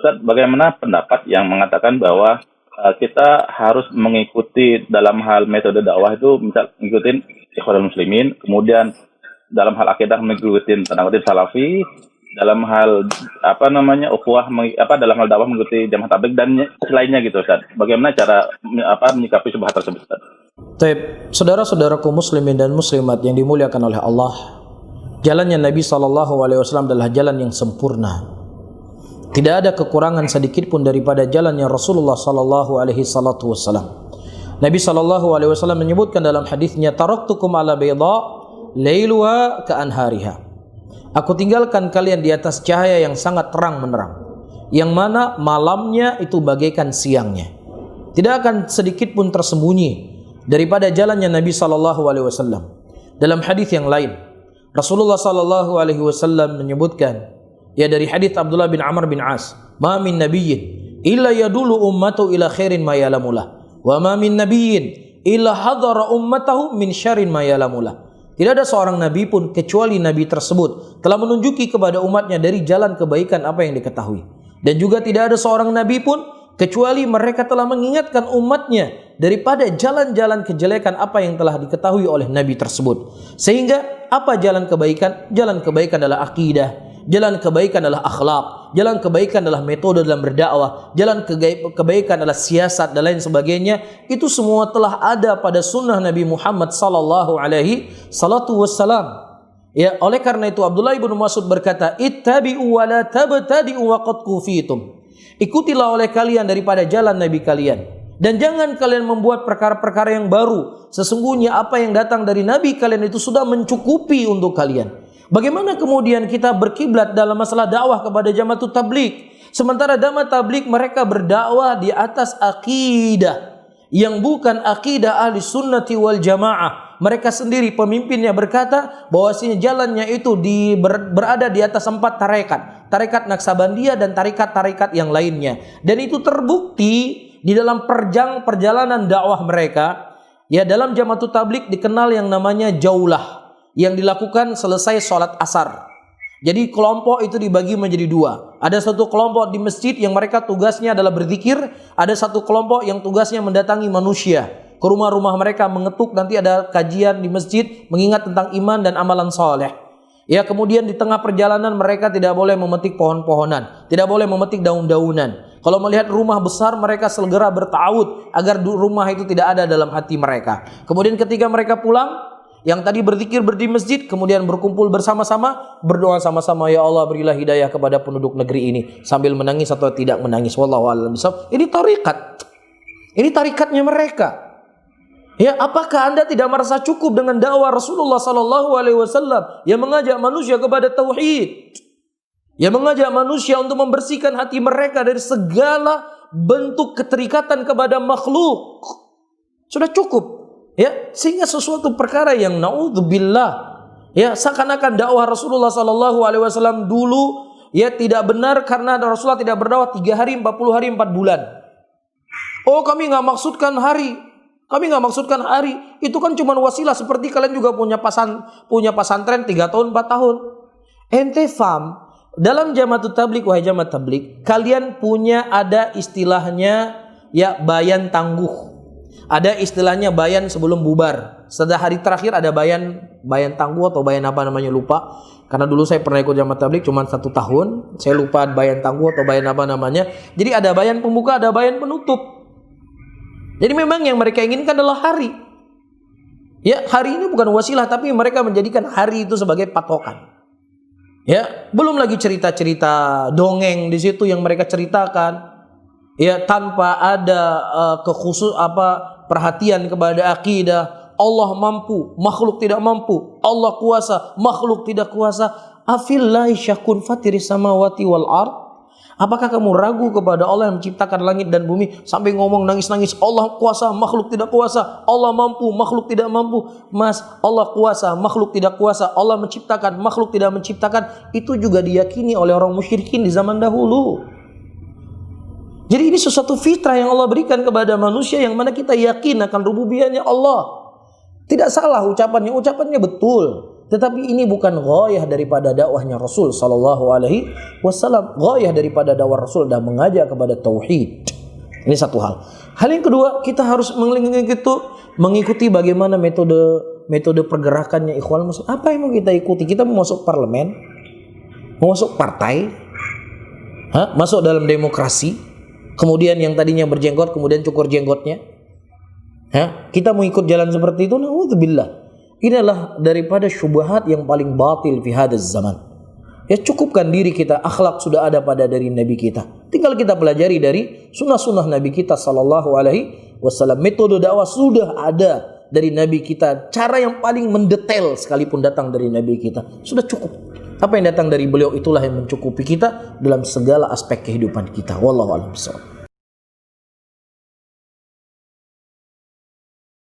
Ustaz, bagaimana pendapat yang mengatakan bahwa kita harus mengikuti dalam hal metode dakwah itu, misal ngikutin Ikhwanul Muslimin, kemudian dalam hal akidah mengikuti tanda kutip salafi, dalam hal ukhuwah dalam hal dakwah mengikuti jamaah tabligh dan selainnya gitu Ustaz. Bagaimana cara menyikapi syubhat tersebut Ustaz? Baik, saudara-saudaraku muslimin dan muslimat yang dimuliakan oleh Allah, jalannya Nabi SAW adalah jalan yang sempurna. Tidak ada kekurangan sedikit pun daripada jalannya Rasulullah SAW. Nabi SAW menyebutkan dalam hadisnya, taraktukum ala bayda lailuha ka'anhariha. Aku tinggalkan kalian di atas cahaya yang sangat terang menerang, yang mana malamnya itu bagaikan siangnya. Tidak akan sedikit pun tersembunyi daripada jalannya Nabi SAW. Dalam hadis yang lain, Rasulullah SAW menyebutkan, ya, dari hadis Abdullah bin Amr bin As, ma min nabiyyin illa yadulu ummatu ila khairin ma ya'lamulah, wa ma min nabiyyin illa hadara ummatahu min syarrin ma ya'lamulah. Tidak ada seorang nabi pun kecuali nabi tersebut telah menunjuki kepada umatnya dari jalan kebaikan apa yang diketahui, dan juga tidak ada seorang nabi pun kecuali mereka telah mengingatkan umatnya daripada jalan-jalan kejelekan apa yang telah diketahui oleh nabi tersebut. Sehingga apa jalan kebaikan? Jalan kebaikan adalah akidah, jalan kebaikan adalah akhlak, jalan kebaikan adalah metode dalam berdakwah, jalan kebaikan adalah siasat dan lain sebagainya. Itu semua telah ada pada sunnah Nabi Muhammad sallallahu alaihi wasallam. Ya, oleh karena itu Abdullah bin Mas'ud berkata, ittabi'u wa la tabtadi'u wa qad kufitum. Ikutilah oleh kalian daripada jalan Nabi kalian, dan jangan kalian membuat perkara-perkara yang baru. Sesungguhnya apa yang datang dari Nabi kalian itu sudah mencukupi untuk kalian. Bagaimana kemudian kita berkiblat dalam masalah dakwah kepada jamaah tabligh, sementara jamaah tabligh mereka berdakwah di atas akidah yang bukan akidah ahli sunnati wal jamaah. Mereka sendiri pemimpinnya berkata bahwasanya jalannya itu berada di atas 4 tarekat, tarekat Naksabandiyah dan tarekat-tarekat yang lainnya. Dan itu terbukti di dalam perjalanan dakwah mereka. Ya, dalam jamaah tabligh dikenal yang namanya jaulah, yang dilakukan selesai sholat asar. Jadi kelompok itu dibagi menjadi 2. Ada satu kelompok di masjid yang mereka tugasnya adalah berzikir. Ada satu kelompok yang tugasnya mendatangi manusia ke rumah-rumah mereka, mengetuk, nanti ada kajian di masjid mengingat tentang iman dan amalan soleh. Ya, kemudian di tengah perjalanan mereka tidak boleh memetik pohon-pohonan, tidak boleh memetik daun-daunan. Kalau melihat rumah besar mereka segera bertawud agar rumah itu tidak ada dalam hati mereka. Kemudian ketika mereka pulang, yang tadi berzikir di masjid, kemudian berkumpul bersama-sama, berdoa sama-sama, ya Allah berilah hidayah kepada penduduk negeri ini, sambil menangis atau tidak menangis. Wallahu a'lam bishawab. Ini tarikat. Ini tarikatnya mereka. Ya, apakah Anda tidak merasa cukup dengan dakwah Rasulullah sallallahu alaihi wasallam yang mengajak manusia kepada tauhid? Yang mengajak manusia untuk membersihkan hati mereka dari segala bentuk keterikatan kepada makhluk. Sudah cukup. Ya, sehingga sesuatu perkara yang naudzubillah, ya, seakan-akan dakwah Rasulullah sallallahu alaihi wasallam dulu ya tidak benar karena Rasulullah tidak berdakwah 3 hari, 40 hari, 4 bulan. Oh, kami nggak maksudkan hari. Kami nggak maksudkan hari. Itu kan cuma wasilah, seperti kalian juga punya pasantren 3 tahun, 4 tahun. Ente faham? Dalam jamaah tabligh, wahai jamaah tabligh, kalian punya ada istilahnya ya bayan tangguh. Ada istilahnya bayan sebelum bubar. Setelah hari terakhir ada bayan tangguh atau bayan apa namanya, lupa. Karena dulu saya pernah ikut jamaah tabligh cuma 1 tahun. Saya lupa bayan tangguh atau bayan apa namanya. Jadi ada bayan pembuka, ada bayan penutup. Jadi memang yang mereka inginkan adalah hari. Ya, hari ini bukan wasilah, tapi mereka menjadikan hari itu sebagai patokan. Ya, belum lagi cerita-cerita dongeng di situ yang mereka ceritakan. Ya, tanpa ada perhatian kepada akidah. Allah mampu, makhluk tidak mampu. Allah kuasa, makhluk tidak kuasa. Afillahi syakun fatiris samawati wal ard. Apakah kamu ragu kepada Allah yang menciptakan langit dan bumi sampai ngomong nangis-nangis Allah kuasa, makhluk tidak kuasa, Allah mampu, makhluk tidak mampu? Mas, Allah kuasa, makhluk tidak kuasa, Allah menciptakan, makhluk tidak menciptakan. Itu juga diyakini oleh orang musyrikin di zaman dahulu. Jadi ini sesuatu fitrah yang Allah berikan kepada manusia, yang mana kita yakin akan rububiyahnya Allah. Tidak salah ucapannya betul. Tetapi ini bukan ghayah daripada dakwahnya Rasul sallallahu alaihi wasallam. Ghayah daripada dakwah Rasul dah mengajak kepada tauhid. Ini satu hal. Hal yang kedua, kita harus mengikuti bagaimana metode pergerakannya Ikhwan Muslim. Apa yang mau kita ikuti? Kita mau masuk parlemen, mau masuk partai, masuk dalam demokrasi, kemudian yang tadinya berjenggot kemudian cukur jenggotnya. Kita mau ikut jalan seperti itu? Na'udzubillah. Ini adalah daripada syubhat yang paling batil fi hadzal zaman. Ya, cukupkan diri kita, akhlak sudah ada pada dari Nabi kita. Tinggal kita pelajari dari sunnah-sunnah Nabi kita sallallahu alaihi wasallam. Metode dakwah sudah ada dari Nabi kita. Cara yang paling mendetail sekalipun datang dari Nabi kita. Sudah cukup. Apa yang datang dari beliau itulah yang mencukupi kita dalam segala aspek kehidupan kita. Wallahu a'lam bishawab.